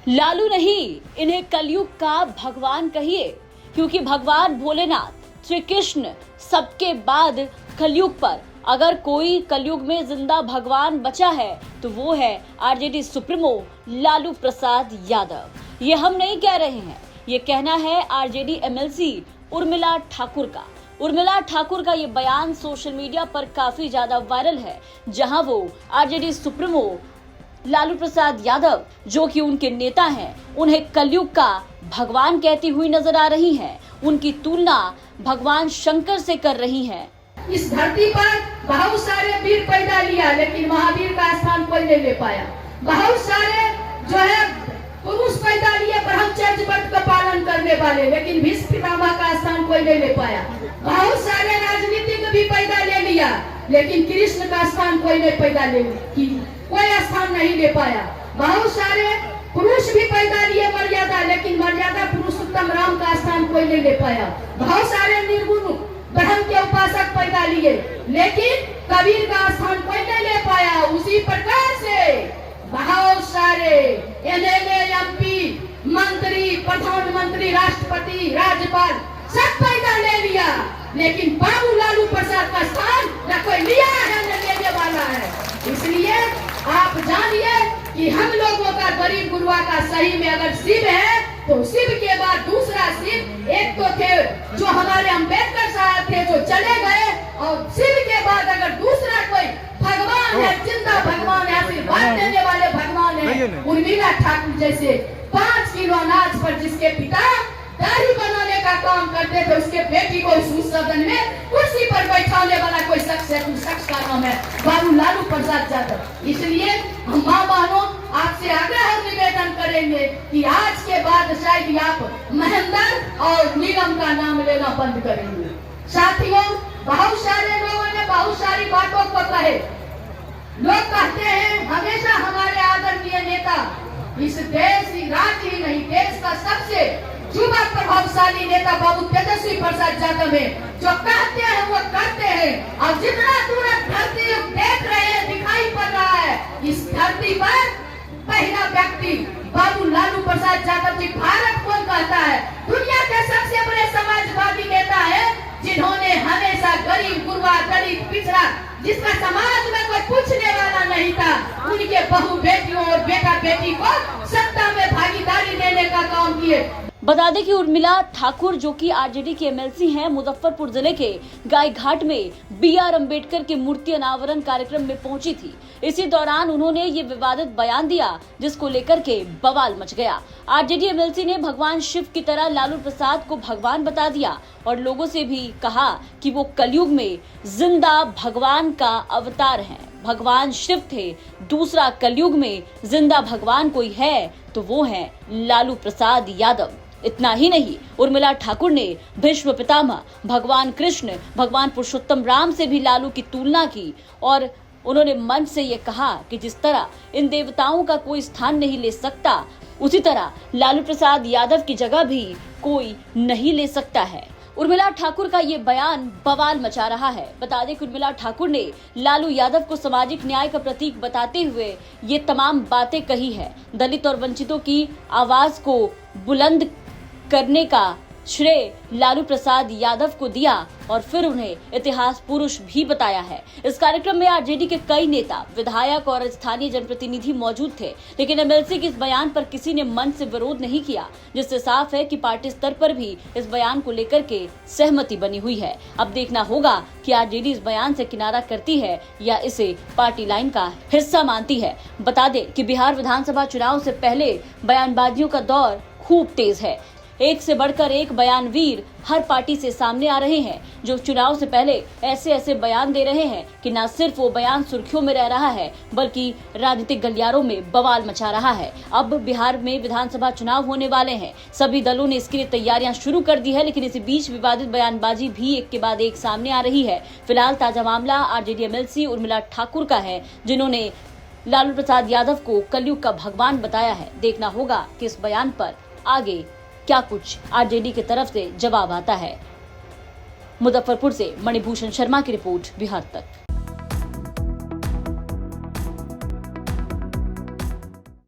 लालू नहीं, इन्हें कलयुग का भगवान कहिए, क्योंकि भगवान भोलेनाथ श्री कृष्ण सबके बाद कलयुग पर अगर कोई कलयुग में जिंदा भगवान बचा है तो वो है आरजेडी सुप्रीमो लालू प्रसाद यादव। ये हम नहीं कह रहे हैं, ये कहना है आरजेडी एमएलसी उर्मिला ठाकुर का। उर्मिला ठाकुर का ये बयान सोशल मीडिया पर काफी ज्यादा वायरल है, जहां वो आरजेडी सुप्रीमो लालू प्रसाद यादव, जो कि उनके नेता हैं, उन्हें कलयुग का भगवान कहती हुई नजर आ रही हैं। उनकी तुलना भगवान शंकर से कर रही हैं। इस धरती पर बहुत सारे वीर पैदा लिया, लेकिन महावीर का स्थान कोई नहीं ले पाया। बहुत सारे जो है पुरुष पैदा लिए ब्रह्मचर्य व्रत का पालन करने वाले, लेकिन भीष्म पितामह का स्थान कोई नहीं ले पाया। बहुत सारे राजनीतिक भी पैदा ले लिया, लेकिन कृष्ण का स्थान कोई नहीं पैदा ले कोई स्थान नहीं ले पाया। बहुत सारे पुरुष भी पैदा लिए मर्यादा, लेकिन मर्यादा पुरुषोत्तम राम का स्थान कोई नहीं ले पाया। बहुत सारे निर्गुण ब्रह्म के उपासक पैदा लिए, लेकिन कबीर का स्थान कोई नहीं ले पाया। उसी प्रकार से बहुत सारे एमएलए, एमपी, मंत्री, प्रधानमंत्री, राष्ट्रपति, राज्यपाल सब पैदा ले लिया, लेकिन बाबू लालू प्रसाद का स्थान न कोई लिया है न लेने वाला है। इसलिए आप जानिए कि हम लोगों का गरीब गुरुआ का सही में अगर शिव है तो शिव के बाद दूसरा शिव एक तो थे जो हमारे अम्बेडकर साहब थे जो चले गए, और शिव के बाद अगर दूसरा कोई भगवान है, जिंदा भगवान है, आशीर्वाद देने वाले भगवान है उर्मिला ठाकुर जैसे 5 किलो अनाज पर जिसके पिता दाढ़ी बनाने का काम करते थे, उसके बेटी को उस सदन में कुर्सी पर बैठाने वाला कोई शख्स है, उस शख्स का नाम है बाबू लालू प्रसाद यादव। इसलिए हम माँ बहनों आपसे आग्रह और निवेदन करेंगे कि आज के बाद शायद आप महेंद्र और नीलम का नाम लेना बंद करेंगे। साथियों, बहुत सारे लोगों ने बहुत सारी बातों को कहे। लोग कहते हैं हमेशा हमारे आदरणीय नेता इस देश, राज्य ही नहीं देश का सबसे युवा प्रभावशाली नेता बाबू तेजस्वी प्रसाद यादव है, जो कहते हैं वो करते हैं। और जितना दूर धरती देख रहे हैं, दिखाई पड़ रहा है, इस धरती पर पहला व्यक्ति बाबू लालू प्रसाद यादव जी भारत कौन कहता है दुनिया के सबसे बड़े समाजवादी नेता है, जिन्होंने हमेशा गरीब गुरबा, गरीब पिछड़ा, जिसका समाज में कोई पूछने वाला नहीं था, उनके बहू बेटियों और बेटा बेटी को सत्ता में भागीदारी देने का काम किए। बता दें कि उर्मिला ठाकुर, जो कि आरजेडी के एमएलसी हैं, मुजफ्फरपुर जिले के गाय घाट में बीआर अंबेडकर के मूर्ति अनावरण कार्यक्रम में पहुंची थी। इसी दौरान उन्होंने ये विवादित बयान दिया, जिसको लेकर के बवाल मच गया। आरजेडी एमएलसी ने भगवान शिव की तरह लालू प्रसाद को भगवान बता दिया और लोगों से भी कहा कि वो कलयुग में जिंदा भगवान का अवतार है। भगवान शिव थे, दूसरा कलयुग में जिंदा भगवान कोई है तो वो है लालू प्रसाद यादव। इतना ही नहीं, उर्मिला ठाकुर ने भीष्म पितामह भगवान कृष्ण, भगवान पुरुषोत्तम राम से भी लालू की तुलना की और उन्होंने मंच से ये कहा कि जिस तरह इन देवताओं का कोई स्थान नहीं ले सकता, उसी तरह लालू प्रसाद यादव की जगह भी कोई नहीं ले सकता है। उर्मिला ठाकुर का ये बयान बवाल मचा रहा है। बता दें कि उर्मिला ठाकुर ने लालू यादव को सामाजिक न्याय का प्रतीक बताते हुए ये तमाम बातें कही है। दलित और वंचितों की आवाज को बुलंद करने का श्रेय लालू प्रसाद यादव को दिया और फिर उन्हें इतिहास पुरुष भी बताया है। इस कार्यक्रम में आरजेडी के कई नेता, विधायक और स्थानीय जनप्रतिनिधि मौजूद थे, लेकिन एमएलसी के इस बयान पर किसी ने मंच से विरोध नहीं किया, जिससे साफ है कि पार्टी स्तर पर भी इस बयान को लेकर के सहमति बनी हुई है। अब देखना होगा कि आरजेडी इस बयान से किनारा करती है या इसे पार्टी लाइन का हिस्सा मानती है। बता दें कि बिहार विधानसभा चुनाव से पहले बयानबाजियों का दौर खूब तेज है। एक से बढ़कर एक बयानवीर हर पार्टी से सामने आ रहे हैं, जो चुनाव से पहले ऐसे बयान दे रहे हैं कि न सिर्फ वो बयान सुर्खियों में रह रहा है, बल्कि राजनीतिक गलियारों में बवाल मचा रहा है। अब बिहार में विधानसभा चुनाव होने वाले हैं, सभी दलों ने इसके लिए तैयारियां शुरू कर दी है, लेकिन इसी बीच विवादित बयानबाजी भी एक के बाद एक सामने आ रही है। फिलहाल ताजा मामला आरजेडी एमएलसी उर्मिला ठाकुर का है, जिन्होंने लालू प्रसाद यादव को कलयुग का भगवान बताया है। देखना होगा कि इस बयान पर आगे क्या कुछ आरजेडी की तरफ से जवाब आता है। मुजफ्फरपुर से मणिभूषण शर्मा की रिपोर्ट, बिहार तक।